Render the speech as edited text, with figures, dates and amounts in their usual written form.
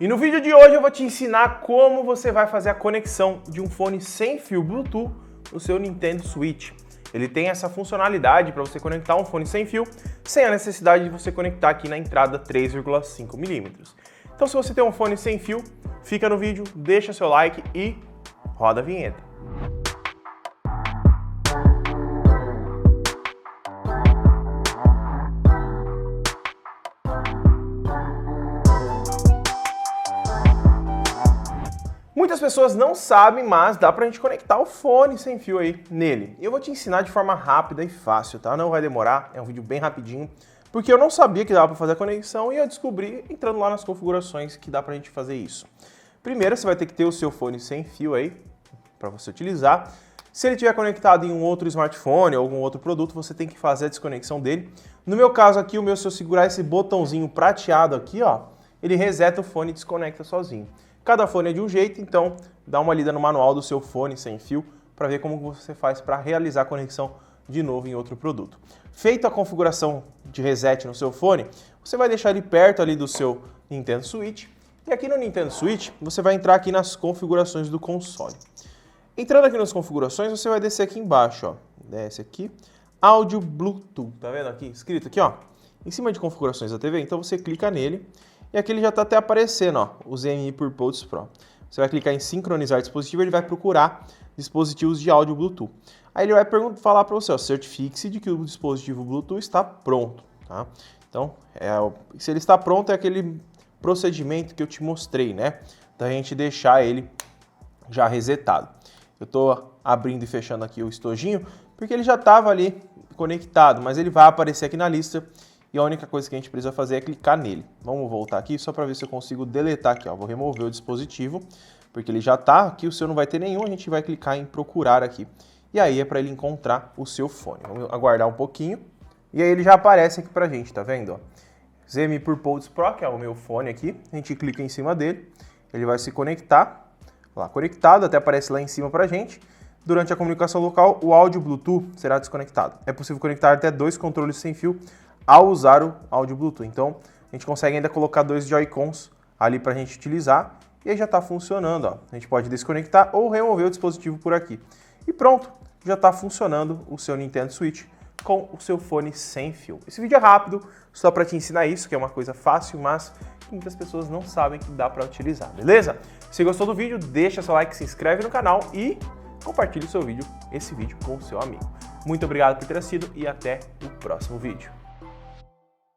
E no vídeo de hoje eu vou te ensinar como você vai fazer a conexão de um fone sem fio Bluetooth no seu Nintendo Switch. Ele tem essa funcionalidade para você conectar um fone sem fio, sem a necessidade de você conectar aqui na entrada 3,5 mm. Então se você tem um fone sem fio, fica no vídeo, deixa seu like e roda a vinheta. Muitas pessoas não sabem, mas dá pra gente conectar o fone sem fio aí nele. E eu vou te ensinar de forma rápida e fácil, tá? Não vai demorar, é um vídeo bem rapidinho, porque eu não sabia que dava pra fazer a conexão e eu descobri entrando lá nas configurações que dá pra gente fazer isso. Primeiro, você vai ter que ter o seu fone sem fio aí, pra você utilizar. Se ele estiver conectado em um outro smartphone ou algum outro produto, você tem que fazer a desconexão dele. No meu caso aqui, se eu segurar esse botãozinho prateado aqui, ó, ele reseta o fone e desconecta sozinho. Cada fone é de um jeito, então dá uma lida no manual do seu fone sem fio para ver como você faz para realizar a conexão de novo em outro produto. Feita a configuração de reset no seu fone, você vai deixar ele perto ali do seu Nintendo Switch. E aqui no Nintendo Switch, você vai entrar aqui nas configurações do console. Entrando aqui nas configurações, você vai descer aqui embaixo, ó. Desce aqui, áudio Bluetooth, tá vendo aqui? Escrito aqui, ó, em cima de configurações da TV. Então você clica nele. E aqui ele já está até aparecendo, ó, o ZMI Purpose Pro. Você vai clicar em sincronizar dispositivo, ele vai procurar dispositivos de áudio Bluetooth. Aí ele vai falar para você, ó, certifique-se de que o dispositivo Bluetooth está pronto, tá? Então, se ele está pronto, é aquele procedimento que eu te mostrei, né? Da gente deixar ele já resetado. Eu estou abrindo e fechando aqui o estojinho, porque ele já estava ali conectado, mas ele vai aparecer aqui na lista. E a única coisa que a gente precisa fazer é clicar nele. Vamos voltar aqui só para ver se eu consigo deletar aqui, ó. Vou remover o dispositivo, porque ele já está aqui, o seu não vai ter nenhum, a gente vai clicar em procurar aqui. E aí é para ele encontrar o seu fone. Vamos aguardar um pouquinho. E aí ele já aparece aqui pra gente, tá vendo? Ó? ZMI Purpose Pro, que é o meu fone aqui. A gente clica em cima dele, ele vai se conectar. Lá, conectado, até aparece lá em cima pra gente. Durante a comunicação local, o áudio Bluetooth será desconectado. É possível conectar até 2 controles sem fio ao usar o áudio Bluetooth. Então, a gente consegue ainda colocar 2 Joy-Cons ali para a gente utilizar e aí já está funcionando. Ó. A gente pode desconectar ou remover o dispositivo por aqui. E pronto, já está funcionando o seu Nintendo Switch com o seu fone sem fio. Esse vídeo é rápido, só para te ensinar isso, que é uma coisa fácil, mas que muitas pessoas não sabem que dá para utilizar, beleza? Se gostou do vídeo, deixa seu like, se inscreve no canal e compartilhe esse vídeo com o seu amigo. Muito obrigado por ter assistido e até o próximo vídeo.